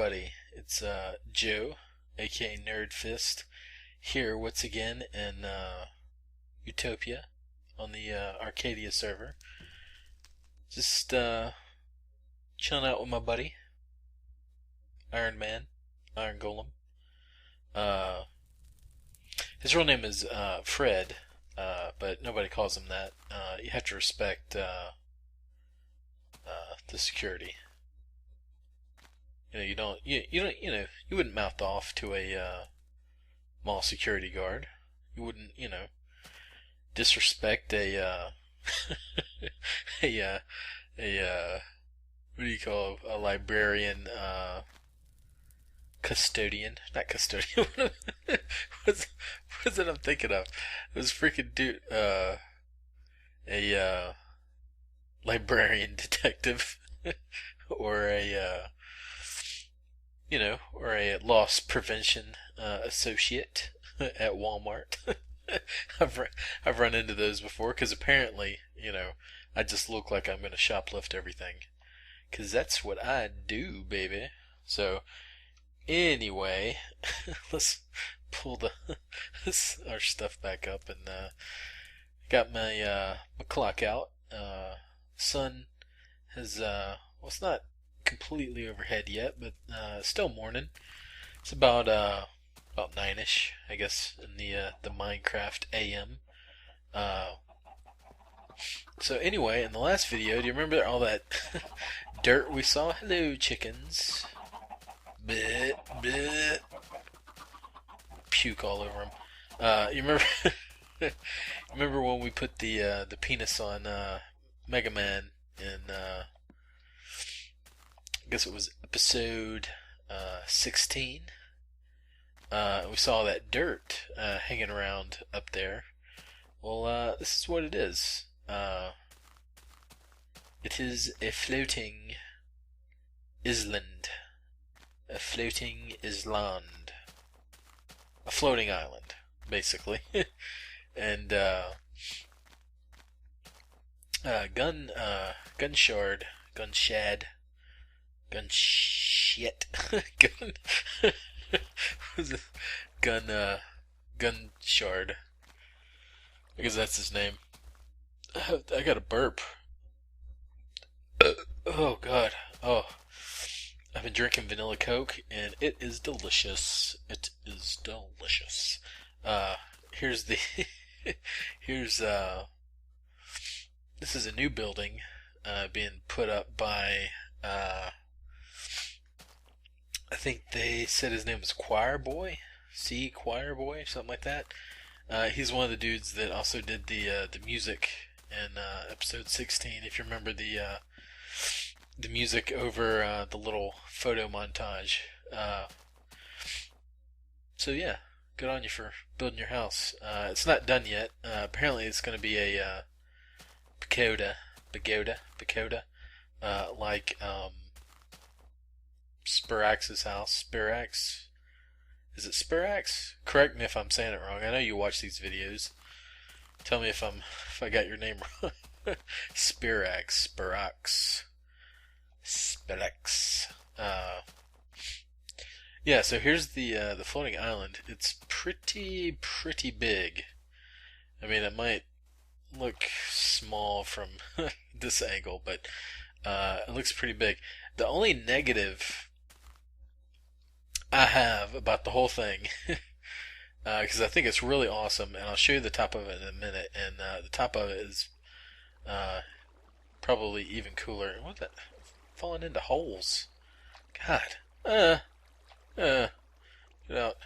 everybody, it's Joe, aka NERDFIST, here once again in Utopia on the Arcadia server. Just chilling out with my buddy, Iron Man, Iron Golem. His real name is Fred, but nobody calls him that. You have to respect the security. You don't, you wouldn't mouth off to a mall security guard. You wouldn't, disrespect a what do you call a librarian, custodian, not custodian. what's it I'm thinking of? It was freaking dude, a librarian detective, or a or a loss prevention associate at Walmart. I've run into those before because apparently, I just look like I'm gonna shoplift everything, because that's what I do, baby. So anyway, let's pull our stuff back up, and got my clock out. Sun has it's not completely overhead yet, but still morning. It's about 9ish, I guess, in the Minecraft AM. So anyway, in the last video, do you remember all that dirt we saw? Hello, chickens. Bleh, bleh. Puke all over them. You remember? Remember when we put the penis on Mega Man in I guess it was episode 16. We saw that dirt hanging around up there. Well, this is what it is. It is a floating island. A floating island. A floating island, basically. And Gunshad, Gunshit, was it Gunshad? I guess that's his name. I got a burp. Oh God. Oh, I've been drinking vanilla Coke, and it is delicious. It is delicious. Here's the here's this is a new building being put up by I think they said his name was Choir Boy, Choir Boy, something like that. He's one of the dudes that also did the music in episode 16. If you remember the music over the little photo montage. So yeah, good on you for building your house. It's not done yet. Apparently, it's going to be a pagoda, like Spirax's house. Spirax? Is it Spirax? Correct me if I'm saying it wrong. I know you watch these videos. Tell me if I got your name wrong. Spirax. Yeah, so here's the floating island. It's pretty big. I mean, it might look small from this angle, but it looks pretty big. The only negative I have about the whole thing, because I think it's really awesome, and I'll show you the top of it in a minute, and the top of it is probably even cooler. What the? Falling into holes. God. Get out.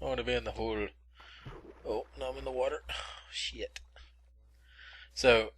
I want to be in the hole. Oh, no, I'm in the water. Shit. So,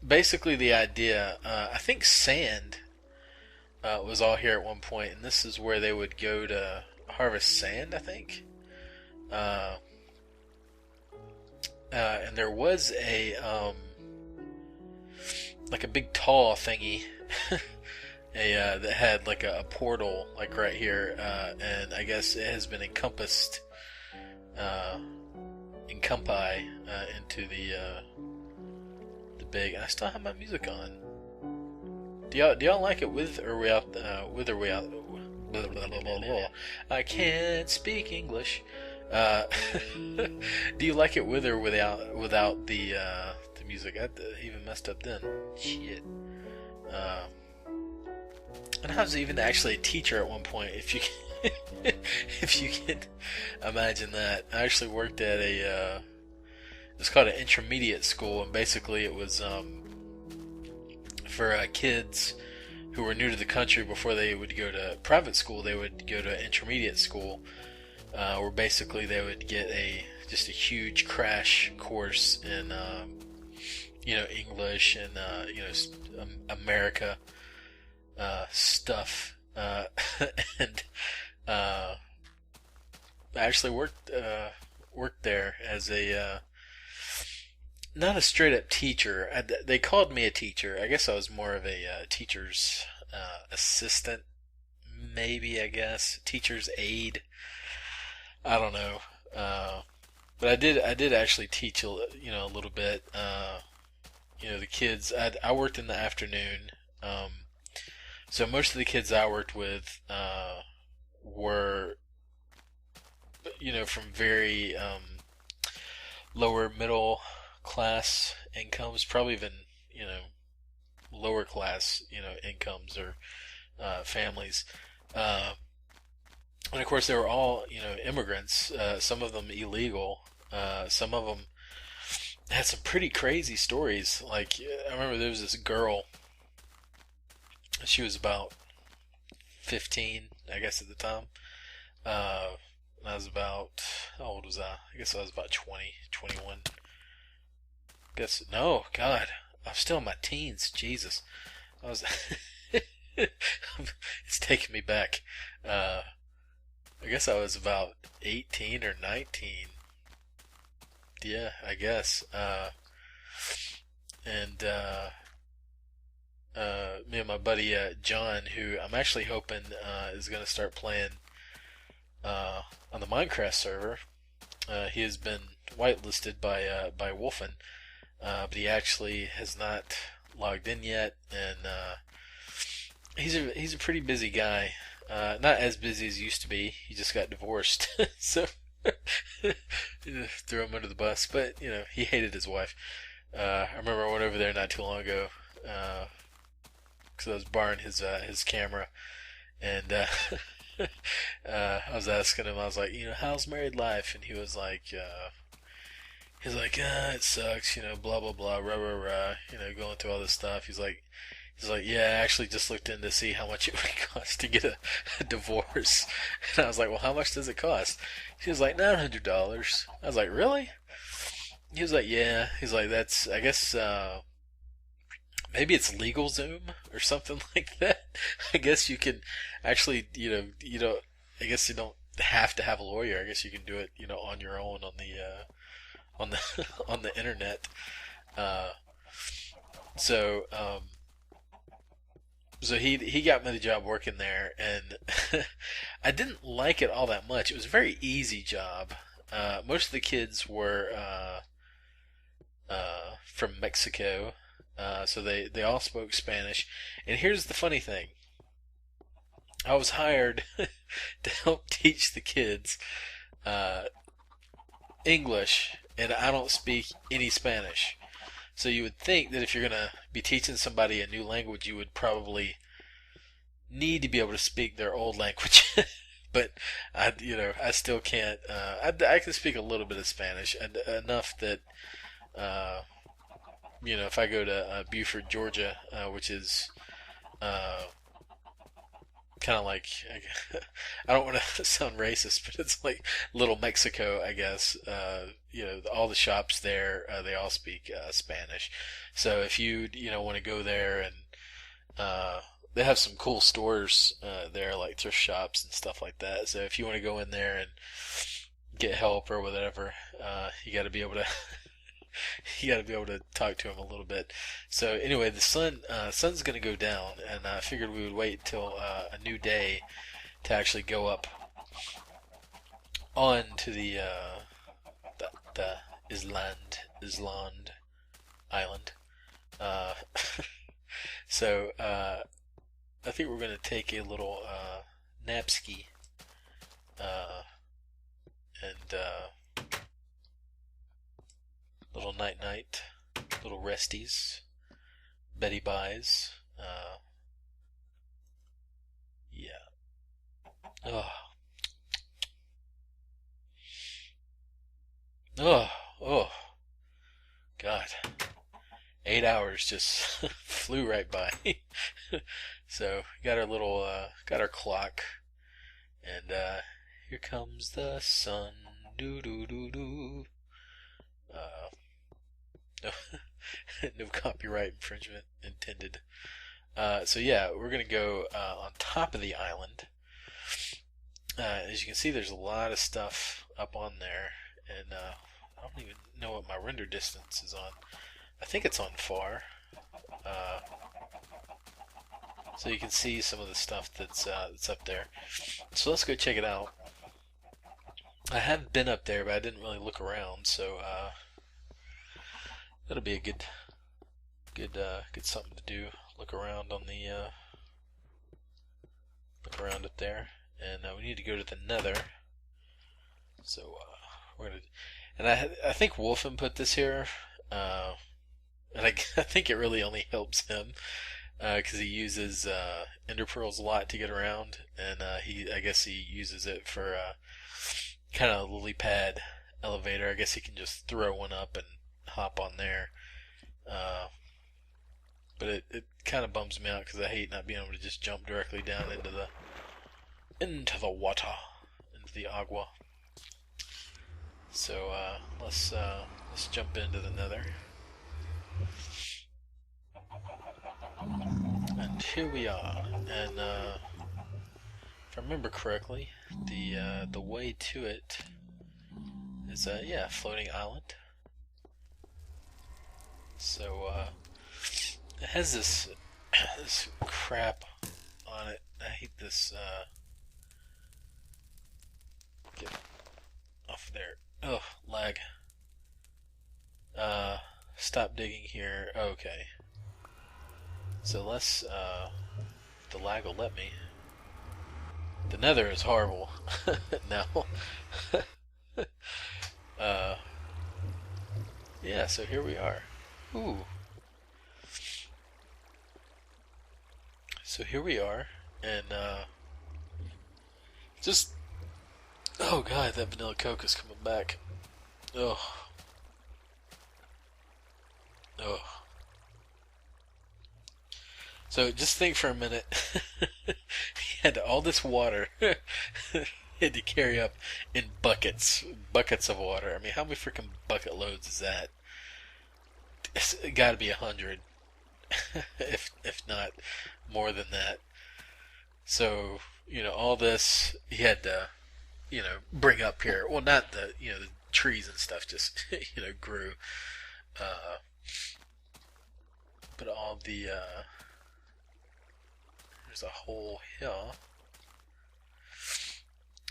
basically the idea, I think sand was all here at one point, and this is where they would go to harvest sand, I think. And there was a, like a big tall thingy, that had like a portal, like right here, and I guess it has been encompassed, into the big. And I still have my music on. Do y'all like it with or without blah, blah, blah, blah, blah. I can't speak English. Uh, do you like it with or without the music? I even messed up then. Shit. Uh, and I was even actually a teacher at one point. If you can, if you can imagine that, I actually worked at it's called an intermediate school, and basically it was for kids who were new to the country. Before they would go to private school, they would go to intermediate school, where basically they would get just a huge crash course in English and America stuff, and I actually worked there as a not a straight up teacher. They called me a teacher. I guess I was more of a teacher's assistant, maybe. I guess teacher's aide. I don't know. But I did actually teach a little bit. The kids. I worked in the afternoon. So most of the kids I worked with were from very lower middle class incomes, probably even lower class incomes or families, and of course they were all immigrants, some of them illegal, some of them had some pretty crazy stories. Like, I remember there was this girl, she was about 15, I guess, at the time. I was about, how old was I? I guess I was about 20, 21. Guess, no, God, I'm still in my teens, Jesus. I was, it's taking me back. I guess I was about 18 or 19. Yeah, I guess. And me and my buddy John, who I'm actually hoping is going to start playing on the Minecraft server. He has been whitelisted by Wolfen, but he actually has not logged in yet, and he's a pretty busy guy. Not as busy as he used to be. He just got divorced, so threw him under the bus. But he hated his wife. I remember I went over there not too long ago because I was borrowing his camera, and I was asking him. I was like, how's married life? And he was like, it sucks, blah blah blah, rah rah rah, going through all this stuff. He's like, yeah, I actually just looked in to see how much it would cost to get a divorce. And I was like, well, how much does it cost? He was like, $900. I was like, really? He was like, yeah. He's like, that's, I guess, maybe it's LegalZoom or something like that. I guess you can actually, I guess you don't have to have a lawyer. I guess you can do it, on your own on the on the internet. So he got me the job working there, and I didn't like it all that much. It was a very easy job. Most of the kids were from Mexico, so they all spoke Spanish. And here's the funny thing. I was hired to help teach the kids English, and I don't speak any Spanish. So you would think that if you're going to be teaching somebody a new language, you would probably need to be able to speak their old language. But I still can't. I can speak a little bit of Spanish, enough that if I go to Beaufort, Georgia, which is kind of like, I don't want to sound racist, but it's like Little Mexico, I guess. All the shops there, they all speak Spanish. So if you want to go there, and they have some cool stores there, like thrift shops and stuff like that. So if you want to go in there and get help or whatever, you got to be able to talk to him a little bit. So anyway, the sun's going to go down, and I figured we would wait till a new day to actually go up on to the Island island. So I think we're going to take a little Napski, and little night night, little resties, Betty buys. Yeah. Oh, oh, oh, God. 8 hours just flew right by. So got our little, got our clock, and here comes the sun. Doo doo doo doo. No, no copyright infringement intended. So yeah, we're gonna go on top of the island. As you can see, there's a lot of stuff up on there, and I don't even know what my render distance is on. I think it's on far. So you can see some of the stuff that's up there. So let's go check it out. I have been up there, but I didn't really look around, so that'll be a good something to do. Look around on the look around up there, and we need to go to the Nether. So we're gonna, and I think Wolfen put this here, and I think it really only helps him because he uses ender pearls a lot to get around, and I guess he uses it for kind of a lily pad elevator. I guess he can just throw one up and hop on there. But it kind of bums me out because I hate not being able to just jump directly down into the water, into the agua. So let's jump into the Nether. And here we are. And if I remember correctly, the way to it is yeah, floating island. So it has this this crap on it. I hate this. Get off there. Oh, lag. Stop digging here. Okay. So let's. The lag will let me. The Nether is horrible. Now. Yeah. So here we are. Ooh. So here we are, and just, oh God, that vanilla Coke is coming back. Oh, oh. So just think for a minute. He had all this water. He had to carry up in buckets of water. I mean, how many freaking bucket loads is that? It's got to be 100, if not more than that. So all this he had to bring up here. Well, not the the trees and stuff just grew, but all the there's a hole here.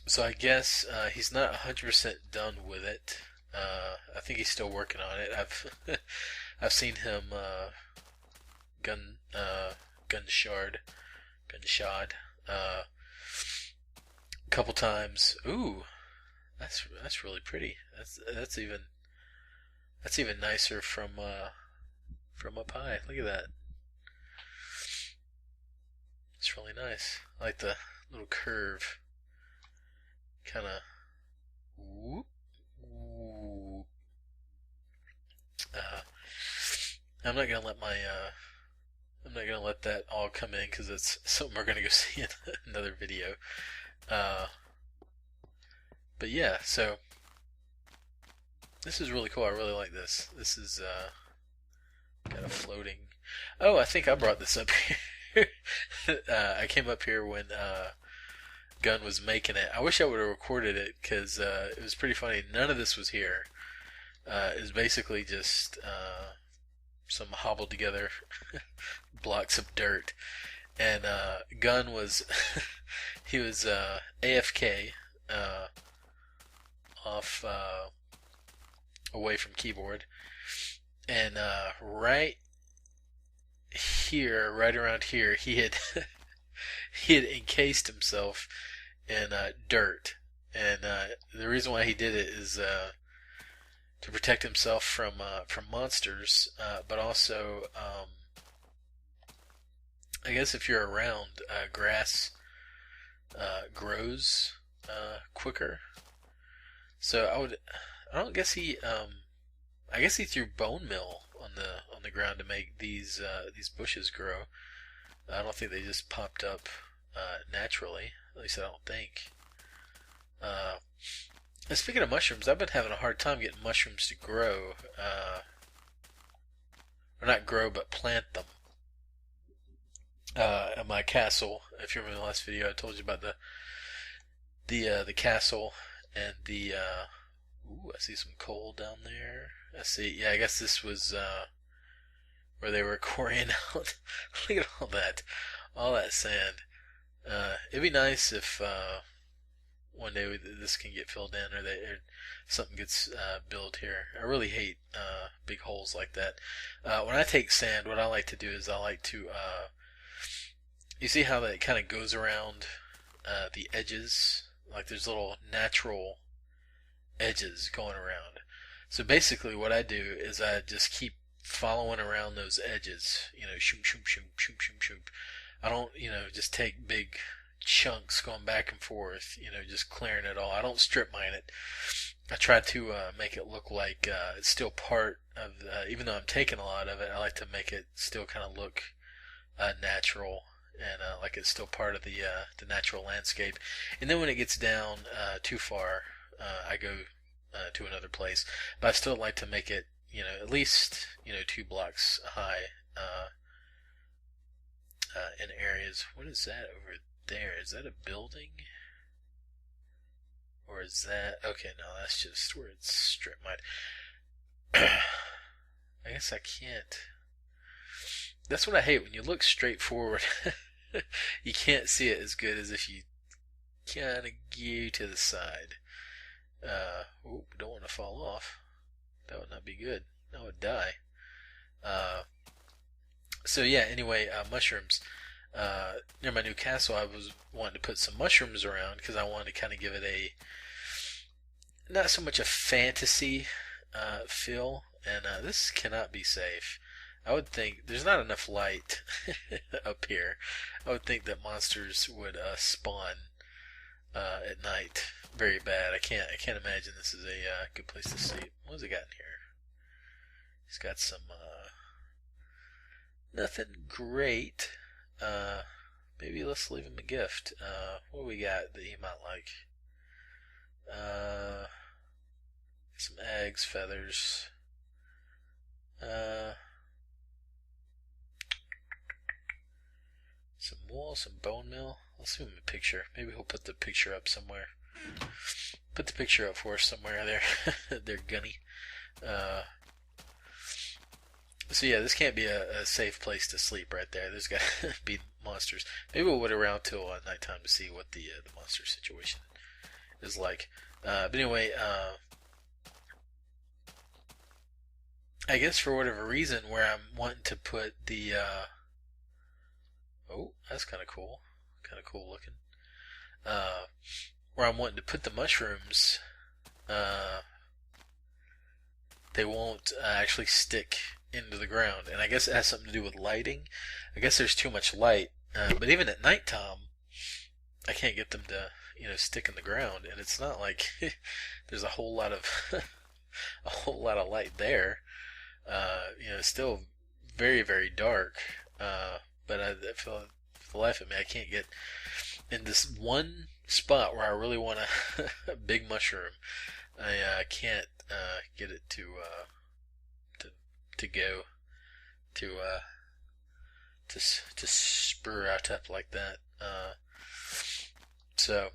So I guess he's not 100% done with it. I think he's still working on it. I've seen him Gunshad a couple times. Ooh, that's really pretty. That's even nicer from up high. Look at that. It's really nice. I like the little curve. Kind of. I'm not gonna let that all come in because it's something we're gonna go see in another video. But yeah, so this is really cool. I really like this. This is kind of floating. Oh, I think I brought this up here. I came up here when Gun was making it. I wish I would have recorded it because it was pretty funny. None of this was here. It was basically just some hobbled together blocks of dirt, and Gun was he was AFK, off away from keyboard, and right around here, he had he had encased himself in dirt, and the reason why he did it is to protect himself from monsters, but also I guess if you're around, grass grows quicker. So I don't guess I guess he threw bone meal on the ground to make these bushes grow. I don't think they just popped up naturally. At least I don't think. And speaking of mushrooms, I've been having a hard time getting mushrooms to grow, or not grow, but plant them. At my castle, if you remember the last video, I told you about the castle and the. Ooh, I see some coal down there. I see. Yeah, I guess this was where they were quarrying out. Look at all that sand. It'd be nice if one day this can get filled in, or something gets built here. I really hate big holes like that. When I take sand, what I like to do is I like to. You see how that kind of goes around the edges? Like there's little natural edges going around. So basically what I do is I just keep following around those edges, shoom, shoom, shoom, shoom, shoom, shoom. I don't, just take big chunks going back and forth, just clearing it all. I don't strip mine it. I try to make it look like it's still part of, even though I'm taking a lot of it, I like to make it still kind of look natural, and like it's still part of the natural landscape. And then when it gets down too far, I go to another place. But I still like to make it, at least 2 blocks high in areas. What is that over there? Is that a building? Or is that... Okay, no, that's just where it's strip mined. I guess I can't... That's what I hate, when you look straight forward. You can't see it as good as if you kind of go to the side. Ooh, don't want to fall off. That would not be good. I would die. So yeah, anyway, mushrooms. Near my new castle, I was wanting to put some mushrooms around because I wanted to kind of give it a, not so much a fantasy feel, and this cannot be safe. I would think there's not enough light up here. I would think that monsters would spawn at night very bad. I can't imagine this is a good place to sleep. What has it got in here? He's got some nothing great. Maybe let's leave him a gift. What do we got that he might like? Some eggs, feathers. Some wool, some bone meal. Let's give him a picture. Maybe he'll put the picture up somewhere. Put the picture up for us somewhere there. They're gunny. So yeah, this can't be a safe place to sleep right there. There's got to be monsters. Maybe we'll wait around till nighttime to see what the monster situation is like. But anyway, I guess for whatever reason, where I'm wanting to put the oh, that's kind of cool. Kind of cool looking. Where I'm wanting to put the mushrooms, they won't actually stick into the ground. And I guess it has something to do with lighting. I guess there's too much light. But even at nighttime, I can't get them to, stick in the ground. And it's not like there's a whole lot of light there. It's still very, very dark. But I feel, for the life of me, I can't get in this one spot where I really want a big mushroom. I can't get it to go to sprout up like that. So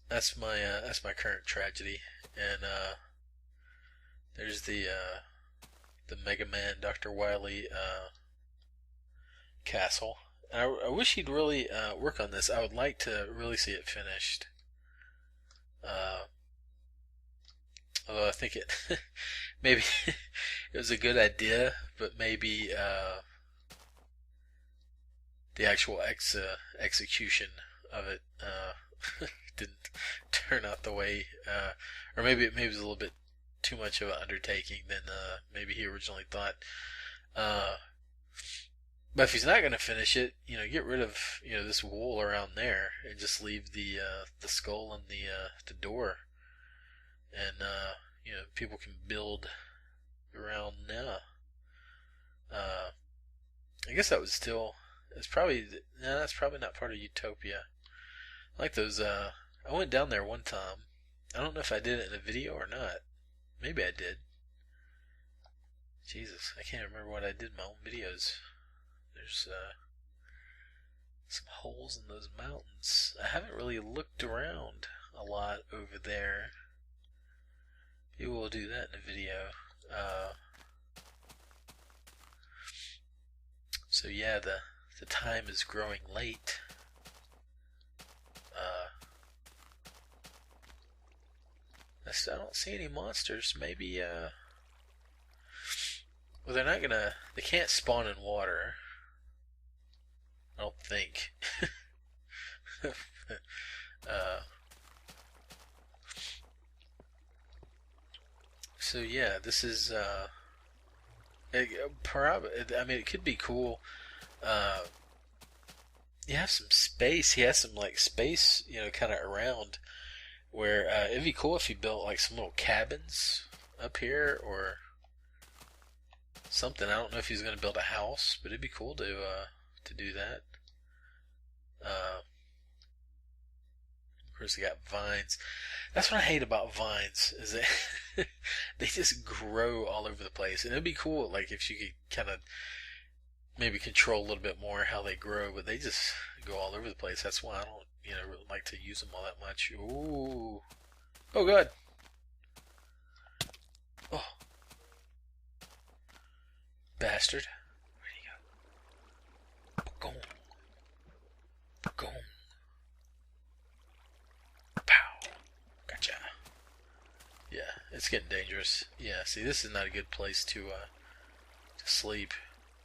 that's my current tragedy. And there's the Mega Man Dr. Wily castle. And I wish he'd really work on this. I would like to really see it finished. Although I think it maybe it was a good idea, but maybe the actual execution of it didn't turn out the way, or maybe it was a little bit too much of an undertaking than maybe he originally thought. Uh, but if he's not going to finish it, get rid of this wool around there and just leave the skull and the door, and people can build around now. I guess that was still. It's probably no, that's probably not part of Utopia. I like those. I went down there one time. I don't know if I did it in a video or not. Maybe I did. Jesus, I can't remember what I did in my own videos. There's some holes in those mountains. I haven't really looked around a lot over there. Maybe we'll do that in a video. So yeah, the time is growing late. I don't see any monsters. Maybe, well, they can't spawn in water. I don't think. So yeah, this is, it could be cool. You have some space. He has some, like, space, kind of around. Where it'd be cool if he built like some little cabins up here or something. I don't know if he's gonna build a house, but it'd be cool to do that. Of course, they got vines. That's what I hate about vines is that they just grow all over the place, and it'd be cool like if you could kind of maybe control a little bit more how they grow, but they just go all over the place. That's why I don't really like to use them all that much. Ooh. Oh, God. Oh. Bastard. Where'd he go? Boom. Boom. Pow. Gotcha. Yeah, it's getting dangerous. Yeah, see, this is not a good place to sleep.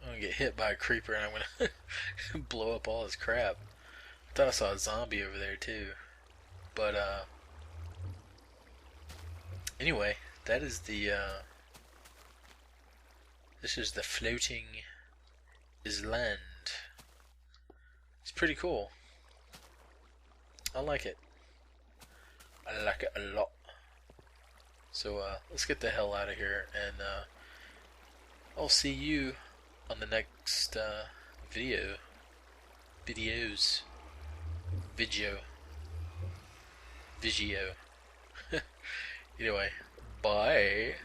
I'm gonna get hit by a creeper and I'm gonna blow up all his crap. I thought I saw a zombie over there too. But anyway, that is this is the floating island. It's pretty cool. I like it. I like it a lot. So let's get the hell out of here, and I'll see you on the next video. Anyway, bye.